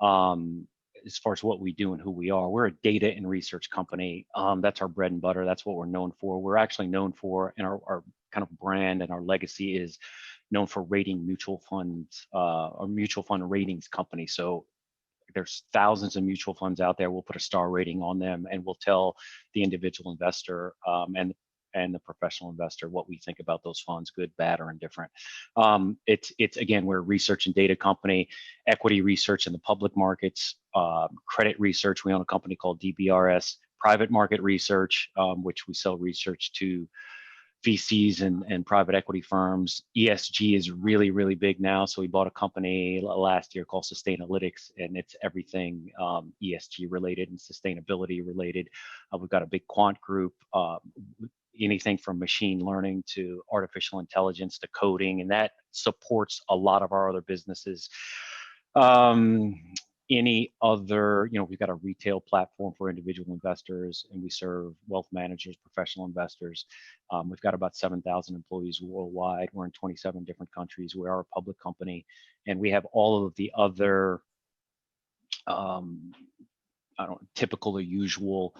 as far as what we do and who we are. We're a data and research company. That's our bread and butter. That's what we're known for. We're actually known for, and our kind of brand and our legacy is known for rating mutual funds, or mutual fund ratings company. So there's thousands of mutual funds out there. We'll put a star rating on them, and we'll tell the individual investor and the professional investor what we think about those funds, good, bad, or indifferent. It's again, we're a research and data company, equity research in the public markets, credit research. We own a company called DBRS, private market research, which we sell research to VCs and private equity firms. ESG is really, really big now. So we bought a company last year called Sustainalytics, and it's everything ESG related and sustainability related. We've got a big quant group, anything from machine learning to artificial intelligence to coding, and that supports a lot of our other businesses. Any other, we've got a retail platform for individual investors, and we serve wealth managers, professional investors. We've got about 7,000 employees worldwide. We're in 27 different countries. We are a public company, and we have all of the other typical or usual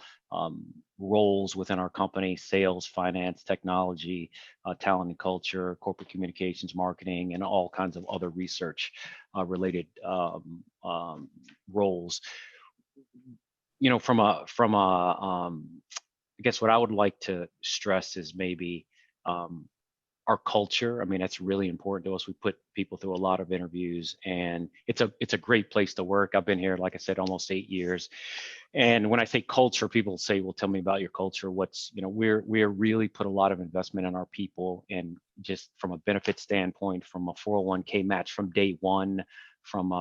roles within our company: sales, finance, technology, talent and culture, corporate communications, marketing, and all kinds of other research related roles. I guess what I would like to stress is maybe our culture. I mean, that's really important to us. We put people through a lot of interviews, and it's a great place to work. I've been here, like I said, almost 8 years. And when I say culture, people say, well, tell me about your culture. We're really put a lot of investment in our people, and just from a benefit standpoint, from a 401k match from day one,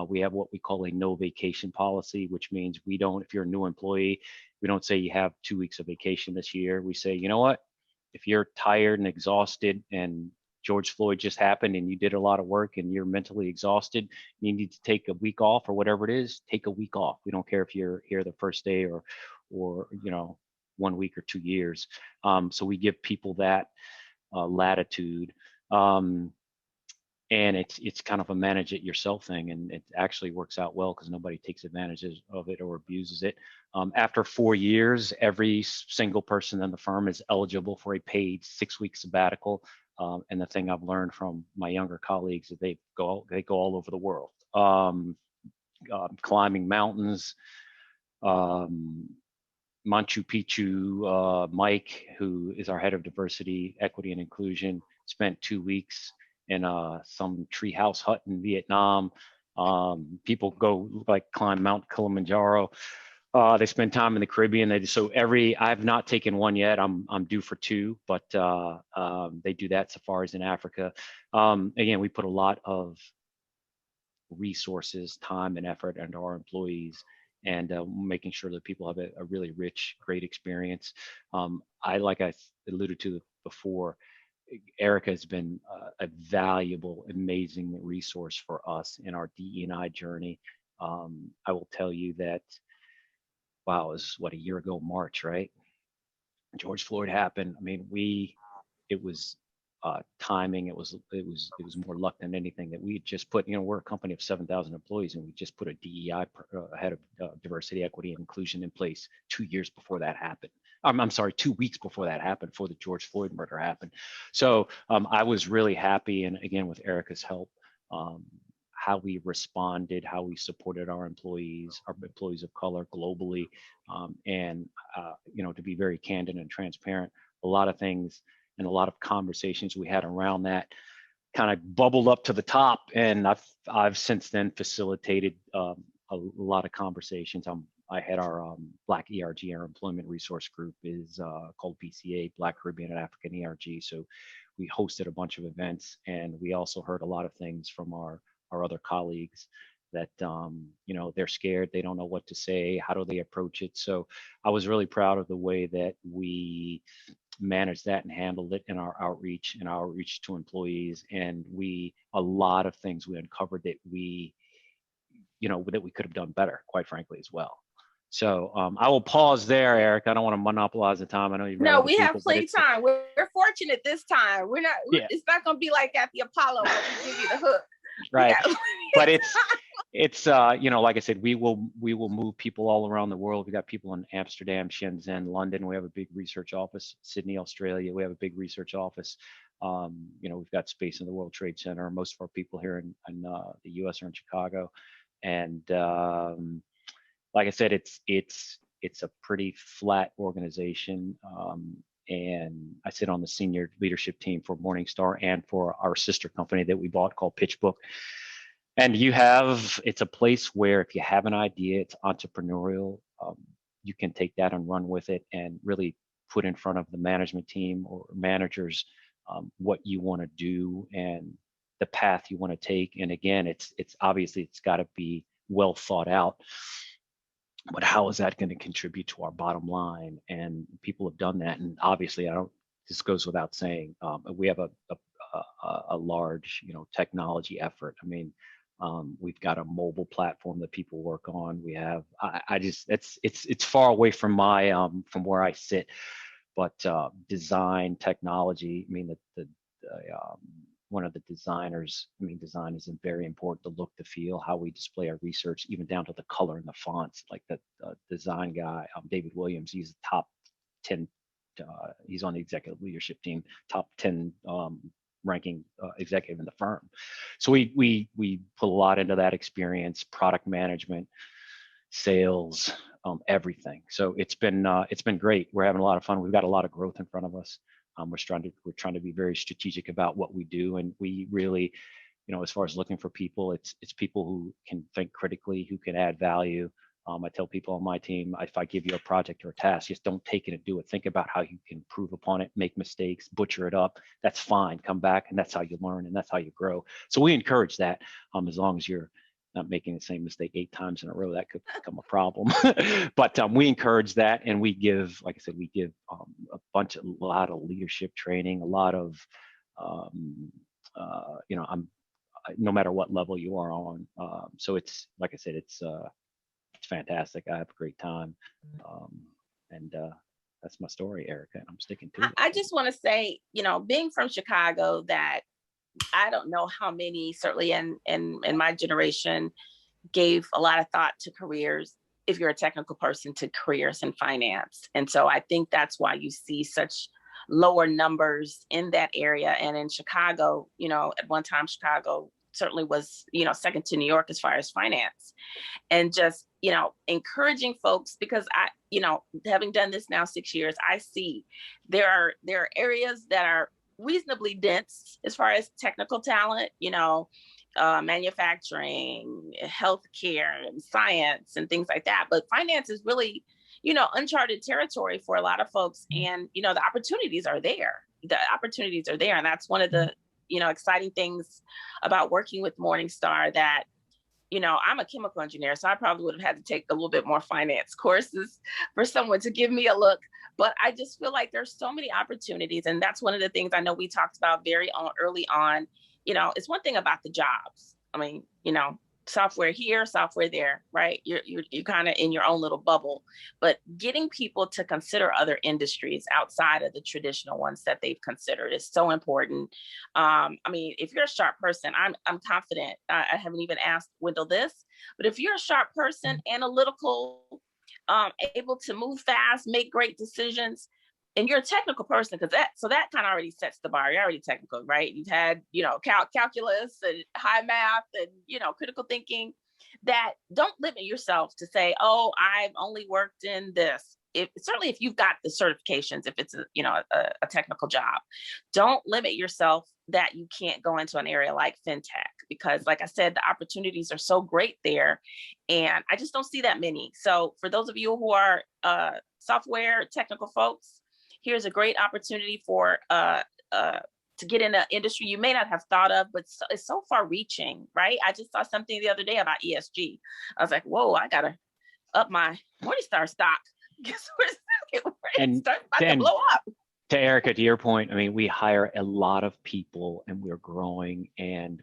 we have what we call a no vacation policy, which means if you're a new employee, we don't say you have 2 weeks of vacation this year. We say, you know what? If you're tired and exhausted and George Floyd just happened and you did a lot of work and you're mentally exhausted, you need to take a week off or whatever it is, take a week off. We don't care if you're here the first day or 1 week or 2 years. So we give people that latitude. And it's kind of a manage it yourself thing, and it actually works out well because nobody takes advantage of it or abuses it. After 4 years, every single person in the firm is eligible for a paid 6-week sabbatical. And the thing I've learned from my younger colleagues is they go all over the world, climbing mountains. Machu Picchu, Mike, who is our head of diversity, equity, and inclusion, spent 2 weeks in some treehouse hut in Vietnam. People go climb Mount Kilimanjaro. They spend time in the Caribbean. I've not taken one yet. I'm due for 2, but they do that safaris in Africa. Again, we put a lot of resources, time, and effort into our employees, and making sure that people have a really rich, great experience. Like I alluded to before, Erica has been a valuable, amazing resource for us in our DE&I journey. I will tell you that, wow, it was a year ago, March, right? George Floyd happened. I mean, it was timing. It was more luck than anything that we had just put. We're a company of 7,000 employees, and we just put a DEI head of diversity, equity, and inclusion in place 2 years before that happened. I'm sorry, 2 weeks before that happened, before the George Floyd murder happened. So I was really happy, and again, with Erica's help, how we responded, how we supported our employees of color globally, and to be very candid and transparent, a lot of things and a lot of conversations we had around that kind of bubbled up to the top, and I've since then facilitated a lot of conversations. I had our Black ERG, our employment resource group, is called BCA, Black, Caribbean, and African ERG. So we hosted a bunch of events, and we also heard a lot of things from our other colleagues that they're scared, they don't know what to say, how do they approach it. So I was really proud of the way that we managed that and handled it in our outreach to employees. And a lot of things we uncovered that we could have done better, quite frankly, as well. So I will pause there, Eric. I don't want to monopolize the time. I know you've got other we people, have plenty of time. We're fortunate this time. We're not. Yeah. It's not going to be like at the Apollo where we give you the hook. Right. But It's like I said, we will move people all around the world. We got people in Amsterdam, Shenzhen, London. We have a big research office. Sydney, Australia. We have a big research office. We've got space in the World Trade Center. Most of our people here in the U.S. are in Chicago, and like I said, it's a pretty flat organization. And I sit on the senior leadership team for Morningstar and for our sister company that we bought called PitchBook. And it's a place where if you have an idea, it's entrepreneurial. You can take that and run with it and really put in front of the management team or managers what you want to do and the path you want to take. And again, it's obviously it's got to be well thought out. But how is that going to contribute to our bottom line? And people have done that. And obviously, this goes without saying. We have a large, technology effort. I mean, we've got a mobile platform that people work on. We have, it's far away from from where I sit, but design technology. I mean, one of the designers, design is very important, the look, the feel, how we display our research, even down to the color and the fonts. Like the design guy, David Williams, he's top 10, he's on the executive leadership team, top 10 ranking executive in the firm. So we put a lot into that experience, product management, sales, everything. So it's been great. We're having a lot of fun. We've got a lot of growth in front of us. We're trying to be very strategic about what we do, and we really, as far as looking for people, it's people who can think critically, who can add value. I tell people on my team, if I give you a project or a task, just don't take it and do it. Think about how you can improve upon it, make mistakes, butcher it up. That's fine. Come back, and that's how you learn, and that's how you grow. So we encourage that. As long as you're not making the same mistake 8 times in a row, that could become a problem. But we encourage that, and we give, like I said, a lot of leadership training, a lot of, no matter what level you are on. So it's, like I said, it's fantastic. I have a great time, and that's my story, Erica, and I'm sticking to it. I just want to say, being from Chicago, that I don't know how many, certainly in my generation, gave a lot of thought to careers, if you're a technical person, to careers in finance. And so I think that's why you see such lower numbers in that area. And in Chicago, at one time, Chicago certainly was, second to New York as far as finance. And just, encouraging folks, because having done this now 6 years, I see there are areas that are reasonably dense as far as technical talent, manufacturing, healthcare, and science, and things like that. But finance is really, uncharted territory for a lot of folks. And, the opportunities are there. And that's one of the, exciting things about working with Morningstar, that, I'm a chemical engineer, so I probably would have had to take a little bit more finance courses for someone to give me a look. But I just feel like there's so many opportunities. And that's one of the things I know we talked about early on. It's one thing about the jobs. I mean, software here, software there, right? You're kind of in your own little bubble, but getting people to consider other industries outside of the traditional ones that they've considered is so important. If you're a sharp person, I'm confident. I haven't even asked Wendall this, but if you're a sharp person, analytical, able to move fast, make great decisions, and you're a technical person, because that kind of already sets the bar. You're already technical, right? You've had, calculus and high math and, critical thinking. That don't limit yourself to say, oh, I've only worked in this. Certainly if you've got the certifications, if it's a technical job, don't limit yourself that you can't go into an area like fintech, because like I said, the opportunities are so great there, and I just don't see that many. So for those of you who are software technical folks, here's a great opportunity for to get in an industry you may not have thought of, but it's so far reaching, right? I just saw something the other day about ESG. I was like, whoa, I gotta up my Morningstar stock. Guess where it's about to blow up. To Erica, to your point, we hire a lot of people, and we're growing, and